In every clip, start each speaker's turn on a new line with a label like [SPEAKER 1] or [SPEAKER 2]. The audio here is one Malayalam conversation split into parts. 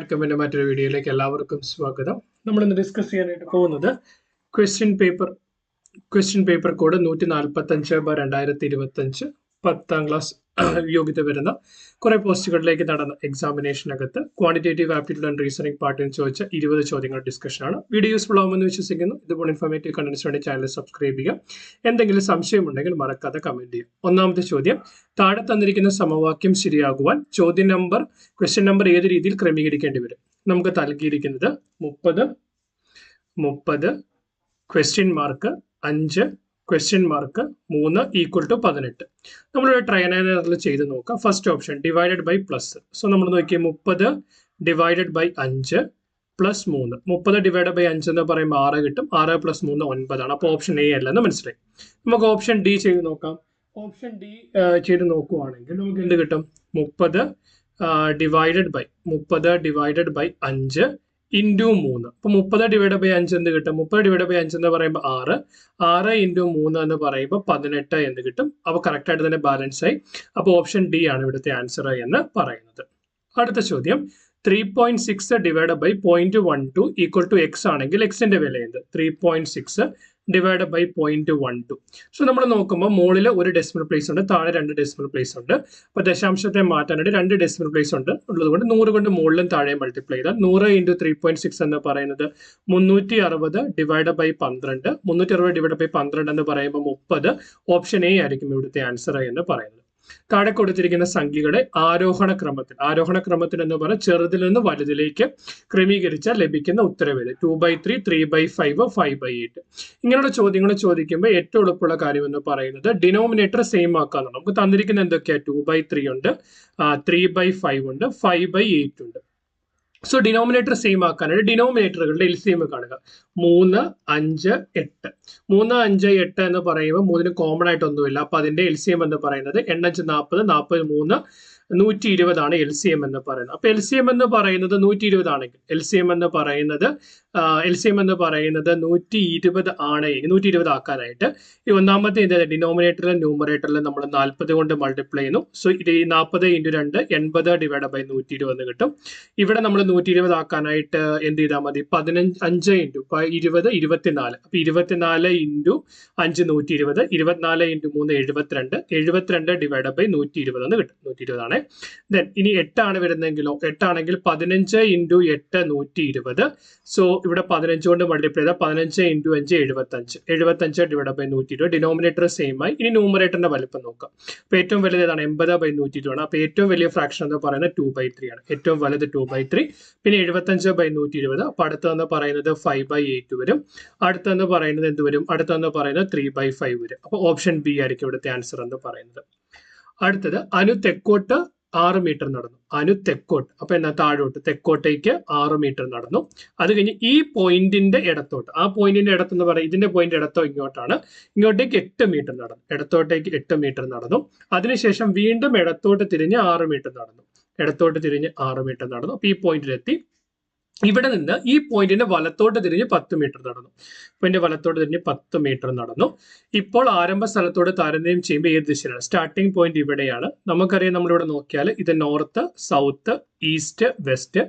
[SPEAKER 1] അക്കമിന്റെ മറ്റൊരു വീഡിയോയിലേക്ക് എല്ലാവർക്കും സ്വാഗതം. നമ്മൾ ഇന്ന് ഡിസ്കസ് ചെയ്യാനായിട്ട് പോകുന്നത് ക്വസ്റ്റ്യൻ പേപ്പർ കോഡ് 145/2025 10ാം ക്ലാസ് യോഗ്യത വരുന്ന കുറെ പോസ്റ്റുകളിലേക്ക് നടന്ന എക്സാമിനേഷനകത്ത് ക്വാണ്ടിറ്റേറ്റീവ് ആപ്റ്റിറ്റ്യൂഡ് ആൻഡ് റീസണിംഗ് പാർട്ടിൽ ചോദിച്ച 20 ചോദ്യങ്ങളുടെ ഡിസ്കഷനാണ്. വീഡിയോ യൂസ്ഫുൾ ആവുമെന്ന് വിശ്വസിക്കുന്നു. ഇതുപോലെ ഇൻഫോർമേറ്റീവ് കണ്ടന്റ്സ് വേണ്ടി ചാനൽ സബ്സ്ക്രൈബ് ചെയ്യുക. എന്തെങ്കിലും സംശയമുണ്ടെങ്കിൽ മറക്കാതെ കമന്റ് ചെയ്യുക. ഒന്നാമത്തെ ചോദ്യം, താഴെ തന്നിരിക്കുന്ന സമവാക്യം ശരിയാകുവാൻ ക്വസ്റ്റ്യൻ നമ്പർ ഏത് രീതിയിൽ ക്രമീകരിക്കേണ്ടി വരും? നമുക്ക് നൽകിയിരിക്കുന്നത് 30 ക്വസ്റ്റ്യൻ മാർക്ക് 5 ക്വസ്റ്റ്യൻ മാർക്ക് 3 = 18. നമ്മളിവിടെ ട്രൈ ആൻഡ് എററിൽ ചെയ്ത് നോക്കാം. First option divided by plus. So നമ്മൾ നോക്കിയാൽ 30 divided by 5 plus 3. 30 divide by 5 എന്ന് പറയുമ്പോൾ 6 കിട്ടും. 6 + 3 9 ആണ്. അപ്പോൾ ഓപ്ഷൻ എ അല്ലെന്ന് മനസ്സിലായി. നമുക്ക് ഓപ്ഷൻ ഡി ചെയ്ത് നോക്കാം. ഓപ്ഷൻ ഡി ചെയ്ത് നോക്കുവാണെങ്കിൽ നമുക്ക് എന്ത് കിട്ടും? 30 ഡിവൈഡഡ് ബൈ 5 ഇൻറ്റു 3. അപ്പോൾ 30 ഡിവൈഡ് ബൈ 5 എന്ത് കിട്ടും? 30 ഡിവൈഡ് ബൈ 5 എന്ന് പറയുമ്പോൾ 6 ഇൻറ്റു 3 എന്ന് പറയുമ്പോൾ 18 എന്ന് കിട്ടും. അപ്പോൾ കറക്റ്റ് ആയിട്ട് തന്നെ ബാലൻസ് ആയി. അപ്പോൾ ഓപ്ഷൻ ഡി ആണ് ഇവിടുത്തെ ആൻസർ എന്ന് പറയുന്നത്. അടുത്ത ചോദ്യം, 3.6 ഡിവൈഡ് ബൈ 0.12 = x ആണെങ്കിൽ എക്സിന്റെ വില എന്ത്? 3.6 ഡിവൈഡ് ബൈ 0.12. സോ നമ്മൾ നോക്കുമ്പോൾ മുകളിൽ ഒരു ഡെസിമൽ പ്ലേസ് ഉണ്ട്, താഴെ 2 ഡെസിമൽ പ്ലേസ് ഉണ്ട്. അപ്പോൾ ദശാംശത്തെ മാറ്റാനായിട്ട് 2 ഡെസിമൽ പ്ലേസ് ഉള്ളതുകൊണ്ട് 100 കൊണ്ട് മുകളിലും താഴെ മൾട്ടിപ്ലൈ ചെയ്താൽ 100 × 3.6 എന്ന് പറയുന്നത് 360 ഡിവൈഡ് ബൈ 12. 360 ഡിവൈഡ് ബൈ 12 എന്ന് പറയുമ്പോൾ 30. ഓപ്ഷൻ എ ആയിരിക്കും ഇവിടുത്തെ ആൻസർ എന്ന് പറയുന്നത്. താഴെ കൊടുത്തിരിക്കുന്ന സംഖ്യകളെ ആരോഹണ ക്രമത്തിൽ എന്ന് പറഞ്ഞാൽ ചെറുതിൽ നിന്ന് വലുതിലേക്ക് ക്രമീകരിച്ചാൽ ലഭിക്കുന്ന ഉത്തരവേത് 2/3, 3/5, 5/8. ഇങ്ങനെയുള്ള ചോദ്യങ്ങൾ ചോദിക്കുമ്പോൾ ഏറ്റവും എളുപ്പമുള്ള കാര്യം എന്ന് പറയുന്നത് ഡിനോമിനേറ്റർ സെയിം ആക്കാന്നാണ്. നമുക്ക് തന്നിരിക്കുന്ന എന്തൊക്കെയാ? 2/3 ഉണ്ട്, 3/5 ഉണ്ട്, 5/8 ഉണ്ട്. സോ ഡിനോമിനേറ്റർ സെയിം ആക്കാനായിട്ട് ഡിനോമിനേറ്ററുകളുടെ LCM കാണുക. 3, 5, 8. 3, 5, 8 എന്ന് പറയുമ്പോൾ 3 കോമൺ ആയിട്ടൊന്നുമില്ല. അപ്പൊ അതിന്റെ LCM എന്ന് പറയുന്നത് 8 5 40, 43 120 ആണ് LCM എന്ന് പറയുന്നത്. അപ്പൊ LCM എന്ന് പറയുന്നത് 120 ആണെങ്കിൽ LCM എന്ന് പറയുന്നത് 120 ആണെങ്കിൽ 120 ആക്കാനായിട്ട് ഈ ഒന്നാമത്തെ ഡിനോമിനേറ്ററിലും ന്യൂമറേറ്ററിലും നമ്മൾ 40 കൊണ്ട് മൾട്ടിപ്ലൈ ചെയ്യുന്നു. സോ ഇത് 40 × 2 80 ഡിവൈഡ് ബൈ 120 എന്ന് കിട്ടും. ഇവിടെ നമ്മൾ 120 ആക്കാനായിട്ട് എന്ത് ചെയ്താൽ മതി? 5 × 20 24. അപ്പൊ 24 × 5 120, 24 × 3 72, 72 ഡിവൈഡ് ബൈ 120 എന്ന് കിട്ടും. 120 ആണ്. ദെൻ ഇനി 8 ആണ് വരുന്നെങ്കിലോ? 8 ആണെങ്കിൽ 15 × 8 120. സോ ഇവിടെ 15 കൊണ്ട് മൾട്ടിപ്ലൈ ചെയ്താൽ 15 × 5 75, 75 ഡിവൈഡ് ബൈ 120. ഡിനോമിനേറ്റർ സെയിം ആയി. ഇനി ന്യൂമറേറ്ററിന്റെ വലിപ്പം നോക്കാം. അപ്പൊ ഏറ്റവും വലുത് ഏതാണ്? 80/120 ആണ്. അപ്പൊ ഏറ്റവും വലിയ ഫ്രാക്ഷൻ എന്ന് പറയുന്നത് 2/3 ആണ്. ഏറ്റവും വലുത് 2/3. പിന്നെ 75/120. അപ്പൊ അടുത്തെന്ന് പറയുന്നത് 5/8 വരും. അടുത്തെന്ന് പറയുന്നത് എന്ത് വരും? അടുത്തെന്ന് പറയുന്നത് 3/5 വരും. അപ്പൊ ഓപ്ഷൻ ബി ആയിരിക്കും ഇവിടുത്തെ ആൻസർ എന്ന് പറയുന്നത്. അടുത്തത്, അനു തെക്കോട്ട് 6 മീറ്റർ നടന്നു. അനു തെക്കോട്ട്, അപ്പൊ എന്നാ താഴോട്ട് തെക്കോട്ടേക്ക് 6 മീറ്റർ നടന്നു. അത് കഴിഞ്ഞ് ഈ പോയിന്റിന്റെ ഇടത്തോട്ട്, ആ പോയിന്റിന്റെ ഇടത്തെന്ന് പറയും ഇതിന്റെ പോയിന്റ് ഇടത്തോ ഇങ്ങോട്ടാണ്, ഇങ്ങോട്ടേക്ക് 8 മീറ്റർ നടന്നു. ഇടത്തോട്ടേക്ക് 8 മീറ്റർ നടന്നു. അതിനുശേഷം വീണ്ടും ഇടത്തോട്ട് തിരിഞ്ഞ് 6 മീറ്റർ നടന്നു. ഇടത്തോട്ട് തിരിഞ്ഞ് 6 മീറ്റർ നടന്നു. അപ്പൊ ഈ പോയിന്റിലെത്തി. ഇവിടെ നിന്ന് ഈ പോയിന്റിന്റെ വലത്തോട്ട് തിരിഞ്ഞ് 10 മീറ്റർ നടന്നു. പോയിന്റ് വലത്തോട്ട് തിരിഞ്ഞ് 10 മീറ്റർ നടന്നു. ഇപ്പോൾ ആരംഭ സ്ഥലത്തോട് താരതമ്യം ചെയ്യുമ്പോൾ ഏത് ദിശയിലാണ്? സ്റ്റാർട്ടിംഗ് പോയിന്റ് ഇവിടെയാണ്. നമുക്കറിയാം, നമ്മളിവിടെ നോക്കിയാൽ ഇത് north, south, east, west.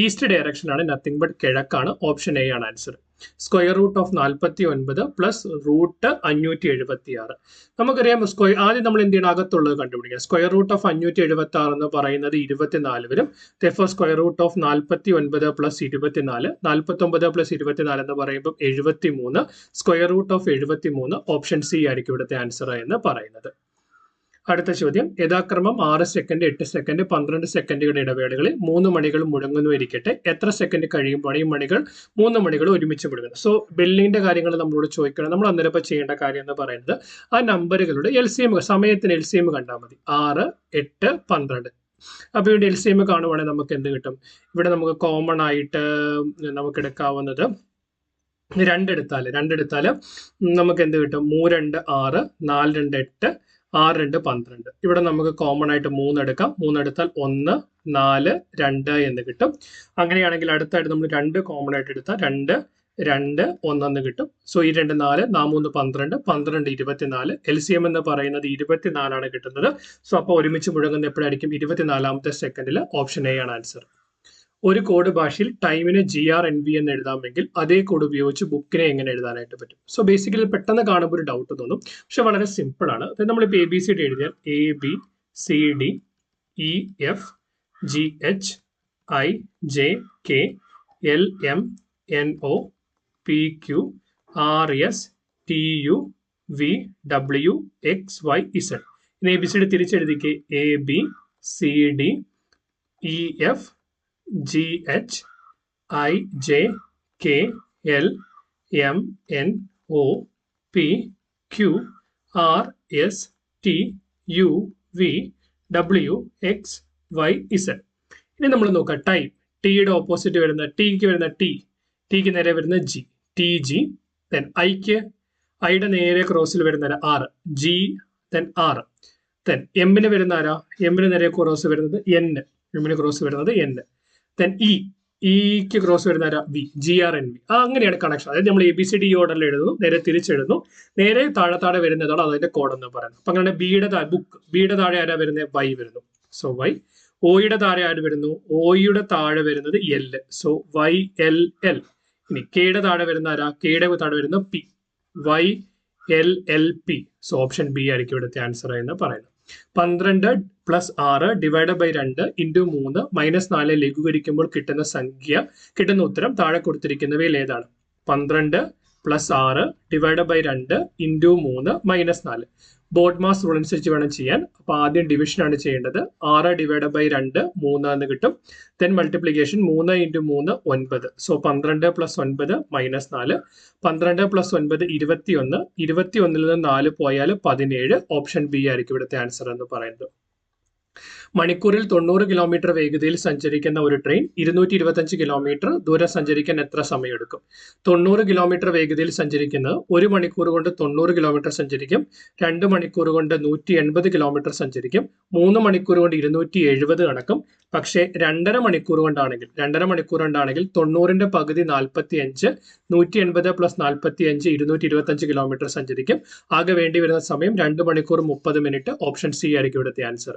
[SPEAKER 1] East direction ആണ്, നത്തിങ് ബട്ട് കിഴക്കാണ്. ഓപ്ഷൻ എ ആണ് answer. Square root of 49 plus root 576. നമുക്കറിയാം ആദ്യം നമ്മൾ എന്ത് ചെയ്യണം? അകത്തുള്ളത് കണ്ടുപിടിക്കുക. സ്ക്വയർ റൂട്ട് ഓഫ് 576 എന്ന് പറയുന്നത് 24 വരും. Square root of 49 plus 24, 49 plus 24 എന്ന് പറയുമ്പോൾ 73. Square root of 73. Option C ആയിരിക്കും ഇവിടുത്തെ ആൻസർ എന്ന് പറയുന്നത്. അടുത്ത ചോദ്യം, യഥാക്രമം 6 സെക്കൻഡ്, 8 സെക്കൻഡ്, 12 സെക്കൻഡുകളുടെ ഇടവേളകളിൽ 3 മണികൾ മുഴങ്ങുന്നു ഇരിക്കട്ടെ. എത്ര സെക്കൻഡ് കഴിയുമ്പോൾ ഈ 3 മണികൾ ഒരുമിച്ച് മുഴങ്ങുന്നു? സോ ബെല്ലിന്റെ കാര്യങ്ങൾ നമ്മളോട് ചോദിക്കണം. നമ്മൾ അന്നേരം ചെയ്യേണ്ട കാര്യം എന്ന് പറയുന്നത് ആ നമ്പറുകളുടെ LCM, സമയത്തിന് LCM കണ്ടാൽ മതി. 6, 8, 12. അപ്പൊ ഇവിടെ LCM കാണുവാണെങ്കിൽ നമുക്ക് എന്ത് കിട്ടും? ഇവിടെ നമുക്ക് കോമൺ ആയിട്ട് നമുക്ക് എടുക്കാവുന്നത് 2 എടുത്താല് നമുക്ക് എന്ത് കിട്ടും? 3 2 6, 4 2 8, 6 2 12. ഇവിടെ നമുക്ക് കോമൺ ആയിട്ട് 3 എടുക്കാം. 3 എടുത്താൽ 1 4 2 എന്ന് കിട്ടും. അങ്ങനെയാണെങ്കിൽ അടുത്തായിട്ട് നമ്മൾ 2 കോമൺ ആയിട്ട് എടുത്താൽ 2 2 1 എന്ന് കിട്ടും. സോ ഈ 2 4, 3 12, 12 24. LCM എന്ന് പറയുന്നത് 24 ആണ് കിട്ടുന്നത്. സോ അപ്പോൾ ഒരുമിച്ച് മുഴങ്ങുന്ന എപ്പോഴായിരിക്കും? 24ാമത്തെ സെക്കൻഡിൽ. ഓപ്ഷൻ എ ആണ് ആൻസർ. ഒരു കോഡ് ഭാഷയിൽ ടൈമിനെ GRNV എന്ന് എഴുതാമെങ്കിൽ അതേ കോഡ് ഉപയോഗിച്ച് ബുക്കിനെ എങ്ങനെ എഴുതാനായിട്ട് പറ്റും? സോ ബേസിക്കലി പെട്ടെന്ന് കാണുമ്പോൾ ഒരു ഡൗട്ട് തോന്നും, പക്ഷെ വളരെ സിമ്പിൾ ആണ്. അത് നമ്മളിപ്പോൾ ABCD എഴുതിയാൽ ABCDEFGHIJKLMNOPQRSTUVWXYZ. ഇനി ABCD തിരിച്ചെഴുതിക്ക് ABCDEFGHIJKLMNOPQRSTUVWXYZ. ഇനി നമ്മൾ നോക്കാം ടൈം. ടിയുടെ ഓപ്പോസിറ്റ് വരുന്ന ടിക്ക് വരുന്ന ടിക്ക് നേരെ വരുന്ന ജി, TG. ദെൻ ഐയുടെ നേരെ ക്രോസിൽ വരുന്ന R, G. Then R. Then എമ്മിന് വരുന്ന ആരാ? എമ്മിന് നേരെ ക്രോസ് വരുന്നത് N, എമ്മിന് ക്രോസ് വരുന്നത് N. ദെൻ ഇക്ക് ക്രോസ് വരുന്ന ആരാ? V, GRNV. അങ്ങനെയാണ് കണക്ഷൻ. അതായത് നമ്മൾ ABCD ഓർഡറിൽ എഴുതുന്നു, നേരെ തിരിച്ചെഴുതുന്നു, നേരെ താഴെ വരുന്നതാണ് അതിന്റെ കോഡ് എന്ന് പറയുന്നത്. അപ്പൊ അങ്ങനെ ബിയുടെ താഴെ ആരാ വരുന്നത്? Y വരുന്നു. So Y. ഒയുടെ താഴെ ആര് വരുന്നു? ഒയുടെ താഴെ വരുന്നത് L. So YLL. ഇനി കെയുടെ താഴെ വരുന്ന ആരാ? കെയുടെ താഴെ വരുന്ന P, YLLP. So option B ആയിരിക്കും ഇവിടുത്തെ ആൻസർ എന്ന് പറയുന്നത്. 12 + 6 ÷ 2 × 3 - 4 ലഘൂകരിക്കുമ്പോൾ കിട്ടുന്ന ഉത്തരം താഴെ കൊടുത്തിരിക്കുന്നവയിൽ ഏതാണ്? 12 + 6 ÷ 2 × 3 - 4. ബോർഡ് മാസ് റൂൾ അനുസരിച്ച് വേണം ചെയ്യാൻ. അപ്പൊ ആദ്യം ഡിവിഷൻ ആണ് ചെയ്യേണ്ടത്. 6 ÷ 2 3 എന്ന് കിട്ടും. Then multiplication 3 × 3 9. സോ 12 + 9 - 4. 12 + 9 21. 21 നിന്ന് 4 പോയാൽ 17. ഓപ്ഷൻ ബി ആയിരിക്കും ഇവിടുത്തെ ആൻസർ എന്ന് പറയുന്നത്. മണിക്കൂറിൽ 90 കിലോമീറ്റർ വേഗതയിൽ സഞ്ചരിക്കുന്ന ഒരു ട്രെയിൻ 225 കിലോമീറ്റർ ദൂരം സഞ്ചരിക്കാൻ എത്ര സമയമെടുക്കും? 90 കിലോമീറ്റർ വേഗതയിൽ സഞ്ചരിക്കുന്നത് 1 മണിക്കൂർ കൊണ്ട് 90 കിലോമീറ്റർ സഞ്ചരിക്കും, 2 മണിക്കൂർ കൊണ്ട് 180 കിലോമീറ്റർ സഞ്ചരിക്കും, 3 മണിക്കൂർ കൊണ്ട് 270 കണക്കും. പക്ഷേ 2.5 മണിക്കൂർ കൊണ്ടാണെങ്കിൽ 90ന്റെ പകുതി 45, 180 + 45 225 കിലോമീറ്റർ സഞ്ചരിക്കും. ആകെ വേണ്ടി വരുന്ന സമയം 2 മണിക്കൂർ 30 മിനിറ്റ്. ഓപ്ഷൻ സി ആയിരിക്കും ഇവിടുത്തെ ആൻസർ.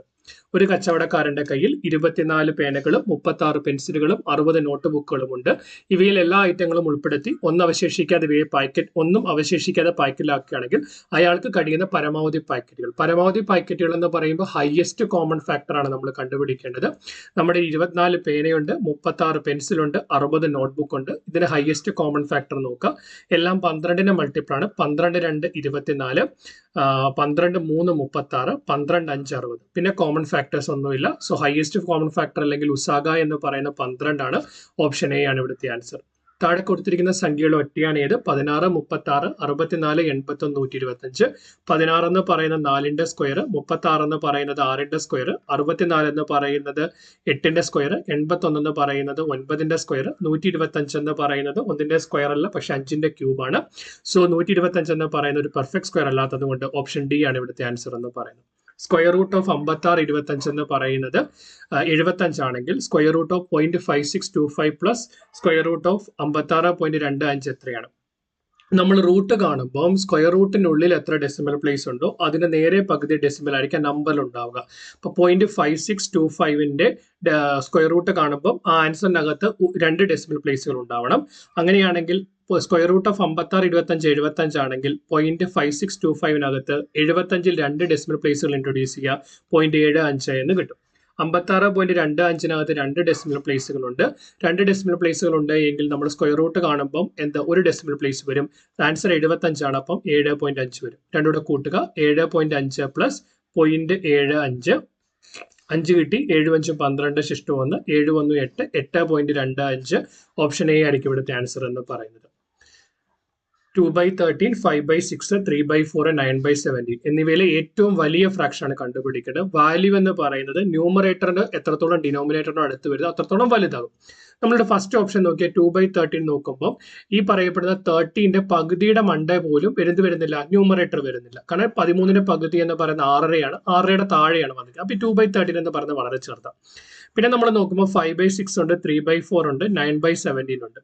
[SPEAKER 1] ഒരു കച്ചവടക്കാരന്റെ കയ്യിൽ 24 പേനകളും 36 പെൻസിലുകളും 60 നോട്ട് ബുക്കുകളും ഉണ്ട്. ഇവയിൽ എല്ലാ ഐറ്റങ്ങളും ഉൾപ്പെടുത്തി ഒന്നും അവശേഷിക്കാതെ പാക്കറ്റിലാക്കുകയാണെങ്കിൽ അയാൾക്ക് കഴിയുന്ന പരമാവധി പാക്കറ്റുകൾ എന്ന് പറയുമ്പോൾ ഹയസ്റ്റ് കോമൺ ഫാക്ടർ ആണ് നമ്മൾ കണ്ടുപിടിക്കേണ്ടത്. നമ്മുടെ 24 പേനയുണ്ട്, 36 പെൻസിലുണ്ട്, 60 നോട്ട്ബുക്ക് ഉണ്ട്. ഇതിന് ഹയസ്റ്റ് കോമൺ ഫാക്ടർ നോക്കുക. എല്ലാം 12ന്റെ മൾട്ടിപ്പിൾ ആണ്. 12 2 24, 12 3 36, 12 5 60. പിന്നെ കോമൺ ഫാക്ടേഴ്സ് ഒന്നുമില്ല. സോ ഹയസ്റ്റ് കോമൺ ഫാക്ടർ അല്ലെങ്കിൽ ഉസാഗ എന്ന് പറയുന്ന 12 ആണ്. ഓപ്ഷൻ എ ആണ് ഇവിടുത്തെ ആൻസർ. താഴെ കൊടുത്തിരിക്കുന്ന സംഖ്യയുടെ ഒറ്റയാണ് ഏത്? 16, 36, 64, 81, 125. 16 എന്ന് പറയുന്ന 4ന്റെ സ്ക്വയർ, 36 എന്ന് പറയുന്നത് 6ന്റെ സ്ക്വയർ, 64 എന്ന് പറയുന്നത് 8ന്റെ സ്ക്വയർ, 81 എന്ന് പറയുന്നത് 9ന്റെ സ്ക്വയർ, 125 എന്ന് പറയുന്നത് 1ന്റെ സ്ക്വയർ അല്ല, പക്ഷെ 5ന്റെ ക്യൂബ് ആണ്. സോ 125 എന്ന് പറയുന്ന ഒരു പെർഫെക്റ്റ് സ്ക്വയർ അല്ലാത്തത് കൊണ്ട് ഓപ്ഷൻ ഡി ആണ് ഇവിടുത്തെ ആൻസർ എന്ന് പറയുന്നത്. സ്ക്വയർ റൂട്ട് ഓഫ് 56 25 എന്ന് പറയുന്നത് 75 ആണെങ്കിൽ square root of 0.5625 plus square root of 56.25 എത്രയാണ്? നമ്മൾ റൂട്ട് കാണുമ്പോൾ സ്ക്വയർ റൂട്ടിനുള്ളിൽ എത്ര ഡെസിമൽ പ്ലേസ് ഉണ്ടോ അതിന് നേരെ പകുതി ഡെസിമൽ ആയിരിക്കും നമ്പറിൽ ഉണ്ടാവുക. അപ്പോൾ 0.5625ന്റെ സ്ക്വയർ റൂട്ട് കാണുമ്പോൾ ആ ആൻസറിനകത്ത് 2 ഡെസിമൽ പ്ലേസുകൾ ഉണ്ടാവണം. അങ്ങനെയാണെങ്കിൽ സ്ക്വയർ റൂട്ട് ഓഫ് 56 25 75 ആണെങ്കിൽ 0.5625നകത്ത് 75ൽ 2 ഡെസിമൽ പ്ലേസുകൾ ഇൻട്രൊഡ്യൂസ് ചെയ്യുക, 0.75 എന്ന് കിട്ടും. 56.25നകത്ത് 2 ഡെസിമൽ പ്ലേസുകളുണ്ട്. 2 ഡെസിമൽ പ്ലേസുകൾ ഉണ്ട് എങ്കിൽ നമ്മൾ സ്ക്വയർ റൂട്ട് കാണുമ്പോൾ ഒരു ഡെസിമൽ പ്ലേസ് വരും. ആൻസർ 75 ആണ്. അപ്പം 7.5 വരും. രണ്ടും കൂടെ കൂട്ടുക. 7.5 പ്ലസ് 0.75, 5 കിട്ടി. 7 5 12 ശിഷ്ടം 1, 7 1 8, 8.25. ഓപ്ഷൻ എ ആയിരിക്കും ഇവിടുത്തെ ആൻസർ എന്ന് പറയുന്നത്. 2/13, 5/6, 3/4, 9/17 എന്നിവയിലെ ഏറ്റവും വലിയ ഫ്രാക്ഷൻ ആണ് കണ്ടുപിടിക്കേണ്ടത്. വാല്യൂ എന്ന് പറയുന്നത് ന്യൂമറേറ്ററിന് എത്രത്തോളം ഡിനോമിനേറ്ററിന് അടുത്ത് വരുന്നത് അത്രത്തോളം വലുതാകും. നമ്മളുടെ ഫസ്റ്റ് ഓപ്ഷൻ നോക്കിയാൽ 2/13 നോക്കുമ്പോൾ ഈ പറയപ്പെടുന്ന 30ന്റെ പകുതിയുടെ മണ്ട പോലും വരുന്നില്ല, ന്യൂമറേറ്റർ വരുന്നില്ല. കാരണം 13ന്റെ പകുതി എന്ന് പറയുന്നത് 6.5 ആണ്, 6.5യുടെ താഴെയാണ് വന്നിട്ട്. അപ്പൊ 2/13 എന്ന് പറയുന്നത് വളരെ ചെറുതാണ്. പിന്നെ നമ്മൾ നോക്കുമ്പോൾ 5/6 ഉണ്ട്, 3/4 ഉണ്ട്, 9/17 ഉണ്ട്.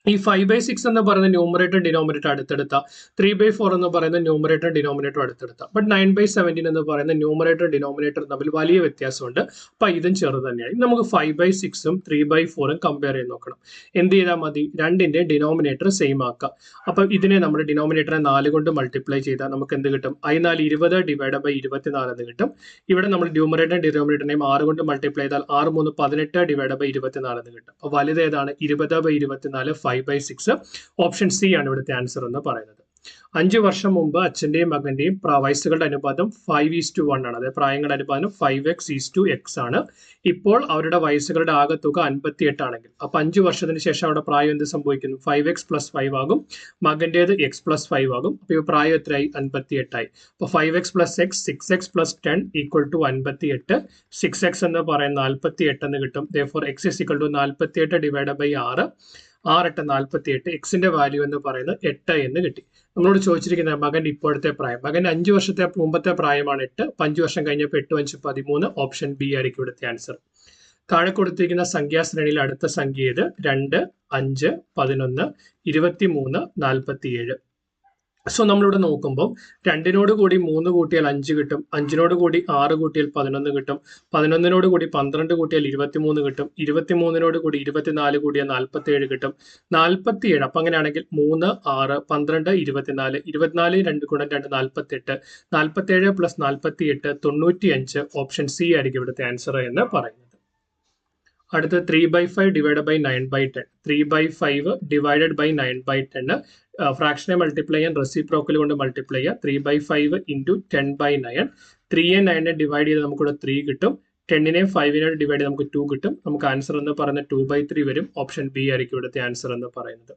[SPEAKER 1] ഈ 5/6 എന്ന് പറയുന്ന ന്യൂമറേറ്റർ ഡിനോമിനേറ്റർ അടുത്തെടുത്ത 3/4 എന്ന് പറയുന്ന ന്യൂമറേറ്റർ ഡിനോമിനേറ്റർ അടുത്തെടുത്ത ബട്ട് 9/17 എന്ന് പറയുന്ന ന്യൂമറേറ്റർ ഡിനോമിനേറ്റർ തമ്മിൽ വലിയ വ്യത്യാസമുണ്ട്. അപ്പൊ ഇതും ചെറുത് തന്നെയാണ്. നമുക്ക് 5/6ഉം 3/4ഉം കമ്പയർ ചെയ്ത് നോക്കണം. എന്ത് ചെയ്താൽ മതി? രണ്ടിന്റെ ഡിനോമിനേറ്റർ സെയിം ആക്കാം. അപ്പൊ ഇതിനെ നമ്മുടെ ഡിനോമിനേറ്ററെ 4 കൊണ്ട് മൾട്ടിപ്ലൈ ചെയ്താൽ നമുക്ക് എന്ത് കിട്ടും? I4 20 ഡിവൈഡ് ബൈ 24 എന്ന് കിട്ടും. ഇവിടെ നമ്മൾ ന്യൂമറേറ്റർ ഡിനോമിനേറ്ററിനെയും 6 കൊണ്ട് മൾട്ടിപ്ലൈ ചെയ്താൽ 6 3 18 ഡിവൈഡ് ബൈ 24 എന്ന് കിട്ടും. അപ്പൊ വലുത് ഏതാണ്? 20/24 5/6. ഓപ്ഷൻ സി ആണ് ഇവിടുത്തെ ആൻസർ എന്ന് പറയുന്നത്. 5 വർഷം മുമ്പ് അച്ഛന്റെയും മകന്റെയും വയസ്സുകളുടെ അനുപാതം 5:1 ആണ്. അതായത് പ്രായങ്ങളുടെ അനുപാതം 5x:x ആണ്. ഇപ്പോൾ അവരുടെ വയസ്സുകളുടെ ആകെത്തുക 58 ആണെങ്കിൽ അപ്പൊ 5 വർഷത്തിന് ശേഷം അവിടെ പ്രായം എന്ത് സംഭവിക്കുന്നു? 5x + 5 ആകും. മകന്റേത് x + 5 ആകും. അപ്പൊ ഈ പ്രായം എത്രയായി? 58 ആയി. അപ്പൊ 5x + x 6x + 10 = 58. 6x എന്ന് പറയുന്നത് 48 എന്ന് കിട്ടും. therefore x = 48 divide by 6. 6 8 48. എക്സിന്റെ വാല്യൂ എന്ന് പറയുന്നത് 8 എന്ന് കിട്ടി. നമ്മളോട് ചോദിച്ചിരിക്കുന്ന മകന്റെ ഇപ്പോഴത്തെ പ്രായം. മകന്റെ 5 വർഷത്തെ മുമ്പത്തെ പ്രായമാണ് 8. 5 വർഷം കഴിഞ്ഞപ്പോൾ 8 5 13. ഓപ്ഷൻ ബി ആയിരിക്കും ഇവിടുത്തെ ആൻസർ. താഴെ കൊടുത്തിരിക്കുന്ന സംഖ്യാശ്രേണിയിൽ അടുത്ത സംഖ്യ ഏത്? 2 5 11 23 47. സോ നമ്മളിവിടെ നോക്കുമ്പോൾ 2നോട് കൂടി 3 കൂട്ടിയാൽ 5 കിട്ടും. 5നോട് കൂടി 6 കൂട്ടിയാൽ 11 കിട്ടും. 11നോട് കൂടി 12 കൂട്ടിയാൽ 23 കിട്ടും. 23നോട് കൂടി 24 കൂടിയാൽ 47 കിട്ടും. 47 അപ്പൊ അങ്ങനെയാണെങ്കിൽ 3 6 12 24. 24 2 ഗുണം 2 48. 47 + 48 95. ഓപ്ഷൻ സി ആയിരിക്കും ഇവിടുത്തെ ആൻസർ എന്ന് പറയുന്നത്. അടുത്ത 3/5 ഡിവൈഡ് ബൈ 9/10. 3/5 divided by 9/10. ഫ്രാക്ഷനെ മൾട്ടിപ്ലൈ ചെയ്യാൻ റെസിപ്രോക്കൽ കൊണ്ട് മൾട്ടിപ്ലൈ ചെയ്യുക. 3/5 ഇൻറ്റു 10/9. 3യെ 9നെ ഡിവൈഡ് ചെയ്ത് നമുക്കിവിടെ 3 കിട്ടും. 10നെയും 5നെയും ഡിവൈഡ് ചെയ്ത് നമുക്ക് 2 കിട്ടും. നമുക്ക് ആൻസർ എന്ന് പറയുന്നത് 2/3 വരും. ഓപ്ഷൻ ബി ആയിരിക്കും ഇവിടുത്തെ ആൻസർ എന്ന് പറയുന്നത്.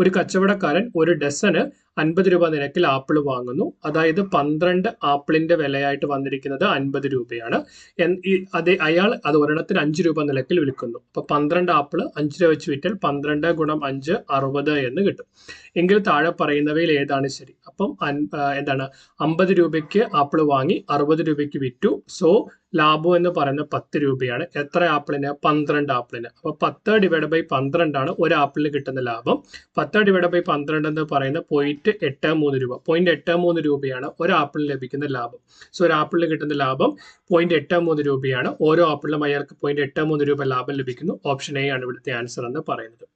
[SPEAKER 1] ഒരു കച്ചവടക്കാരൻ ഒരു ഡസന് 50 രൂപ നിരക്കിൽ ആപ്പിൾ വാങ്ങുന്നു. അതായത് 12 ആപ്പിളിന്റെ വിലയായിട്ട് വന്നിരിക്കുന്നത് 50 രൂപയാണ്. അയാൾ അത് ഒരെണ്ണത്തിന് 5 രൂപ നിരക്കിൽ വിൽക്കുന്നു. അപ്പൊ 12 ആപ്പിൾ 5 രൂപ വെച്ച് വിറ്റാൽ 12 × 5 60 എന്ന് കിട്ടും. എങ്കിൽ താഴെ പറയുന്നവയിൽ ഏതാണ് ശരി? അപ്പം എന്താണ്? 50 രൂപയ്ക്ക് ആപ്പിൾ വാങ്ങി 60 രൂപയ്ക്ക് വിറ്റു. സോ ലാഭം എന്ന് പറയുന്നത് 10 രൂപയാണ്. എത്ര ആപ്പിളിന്? 12 ആപ്പിളിന്. അപ്പൊ 10 ഡിവൈഡ് ബൈ 12 ആണ് ഒരു ആപ്പിളിന് കിട്ടുന്ന ലാഭം. 10 ഡിവൈഡ് ബൈ 12 എന്ന് പറയുന്നത് 0.83 രൂപ. 0.83 രൂപയാണ് ഒരു ആപ്പിളിന് ലഭിക്കുന്ന ലാഭം. സോ ഒരു ആപ്പിളിന് കിട്ടുന്ന ലാഭം 0.83 രൂപയാണ്. ഓരോ ആപ്പിളിനും അയാൾക്ക് 0.83 രൂപ ലാഭം ലഭിക്കുന്നു. ഓപ്ഷൻ എ ആണ് ഇവിടുത്തെ ആൻസർ എന്ന് പറയുന്നത്.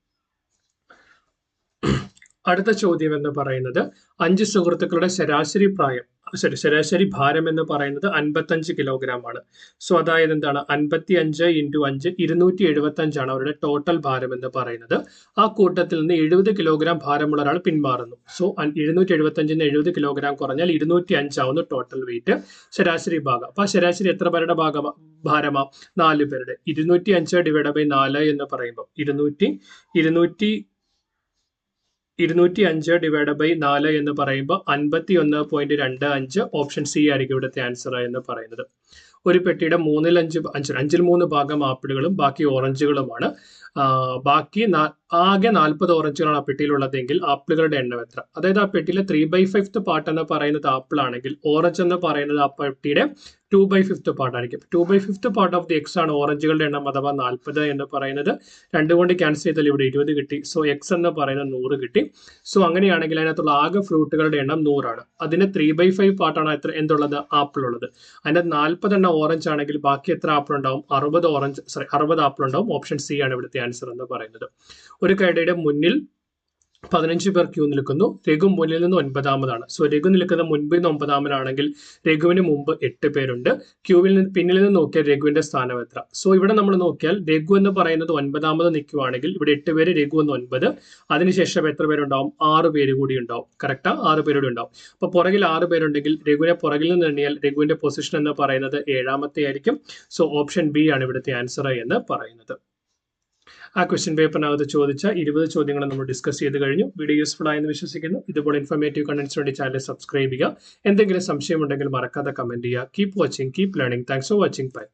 [SPEAKER 1] അടുത്ത ചോദ്യം എന്ന് പറയുന്നത് 5 സുഹൃത്തുക്കളുടെ ശരാശരി ഭാരം എന്ന് പറയുന്നത് 55 കിലോഗ്രാം ആണ്. സോ അതായത് എന്താണ്? 55 × 5 275 ആണ് അവരുടെ ടോട്ടൽ ഭാരം എന്ന് പറയുന്നത്. ആ കൂട്ടത്തിൽ നിന്ന് 70 കിലോഗ്രാം ഭാരമുള്ള ഒരാൾ പിന്മാറുന്നു. സോ 275 70 കിലോഗ്രാം കുറഞ്ഞാൽ 205 ആവുന്നു ടോട്ടൽ വെയിറ്റ്. ശരാശരി ഭാഗം. അപ്പൊ ശരാശരി എത്ര പേരുടെ ഭാരമാ? 4 പേരുടെ. 205 ഡിവൈഡ് ബൈ 4 എന്ന് പറയുമ്പോൾ 205 ഡിവൈഡ് ബൈ 4 എന്ന് പറയുമ്പോൾ 51.25. ഓപ്ഷൻ സി ആയിരിക്കും ഇവിടുത്തെ ആൻസർ എന്ന് പറയുന്നത്. ഒരു പെട്ടിയുടെ 5 ഭാഗം ആപ്പിളുകളും ബാക്കി ഓറഞ്ചുകളുമാണ്. ബാക്കി ആകെ 40 ഓറഞ്ചുകളാണ് ആ പെട്ടിയിലുള്ളതെങ്കിൽ ആപ്പിളുകളുടെ എണ്ണം എത്ര? അതായത് ആ പെട്ടിയിലെ 3/5 പാർട്ട് എന്ന് പറയുന്നത് ആപ്പിൾ ആണെങ്കിൽ ഓറഞ്ച് എന്ന് പറയുന്നത് ആ പെട്ടിയുടെ 2/5 പാർട്ട് ആയിരിക്കും. 2/5 പാർട്ട് ഓഫ് ദി എക്സ് ആണ് ഓറഞ്ചുകളുടെ എണ്ണം അഥവാ 40 എന്ന് പറയുന്നത്. 2 കൊണ്ട് ക്യാൻസൽ ചെയ്താൽ ഇവിടെ 20 കിട്ടി. സോ എക്സ് എന്ന് പറയുന്നത് 100 കിട്ടി. സോ അങ്ങനെയാണെങ്കിൽ അതിനകത്തുള്ള ആകെ ഫ്രൂട്ടുകളുടെ എണ്ണം 100 ആണ്. അതിന് 3/5 പാർട്ടാണ് എന്തുള്ളത്? ആപ്പിൾ ഉള്ളത്. അതിന്റെ 40 എണ്ണം ഓറഞ്ച് ആണെങ്കിൽ ബാക്കി എത്ര ആപ്പിൾ ഉണ്ടാവും? 60 ആപ്പിൾ ഉണ്ടാവും. ഓപ്ഷൻ സി ആണ് ഇവിടുത്തെ ആൻസർ എന്ന് പറയുന്നത്. ഒരു കടയുടെ മുന്നിൽ 15 പേർ ക്യൂ നിൽക്കുന്നു. രഘു മുന്നിൽ നിന്ന് 9ാമതാണ്. സോ രഘു നിൽക്കുന്ന മുൻപിൽ നിന്ന് 9ാമനാണെങ്കിൽ രഘുവിന് മുമ്പ് 8 പേരുണ്ട്. പിന്നിൽ നിന്ന് നോക്കിയാൽ രഘുവിന്റെ സ്ഥാനം എത്ര? സോ ഇവിടെ നമ്മൾ നോക്കിയാൽ രഘു എന്ന് പറയുന്നത് 9ാമത് നിൽക്കുവാണെങ്കിൽ ഇവിടെ 8 പേര്, രഘു എന്ന് 9. അതിനുശേഷം എത്ര പേരുണ്ടാവും? 6 പേര് കൂടി ഉണ്ടാവും. കറക്റ്റാ? 6 പേരൂടെ ഉണ്ടാവും. അപ്പൊ പുറകിൽ 6 പേരുണ്ടെങ്കിൽ രഘുവിനെ പുറകിൽ നിന്ന് എണ്ണിയാൽ രഘുവിന്റെ പൊസിഷൻ എന്ന് പറയുന്നത് 7ാമത്തെ ആയിരിക്കും. സോ ഓപ്ഷൻ ബി ആണ് ഇവിടുത്തെ ആൻസർ എന്ന് പറയുന്നത്. ആ ക്വസ്റ്റ്യൻ പേപ്പറിനകത്ത് ചോദിച്ച 20 ചോദ്യങ്ങൾ നമ്മൾ ഡിസ്കസ് ചെയ്ത് കഴിഞ്ഞു. വീഡിയോ യൂസ്ഫുൾ ആയെന്ന് വിശ്വസിക്കുന്നു. ഇതുപോലെ ഇൻഫോർമേറ്റീവ് കണ്ടന്റ്സിന് വേണ്ടി ചാനൽ സബ്സ്ക്രൈബ് ചെയ്യുക. എന്തെങ്കിലും സംശയം ഉണ്ടെങ്കിൽ മറക്കാതെ കമന്റ് ചെയ്യുക. Keep watching, keep learning. Thanks for watching. By.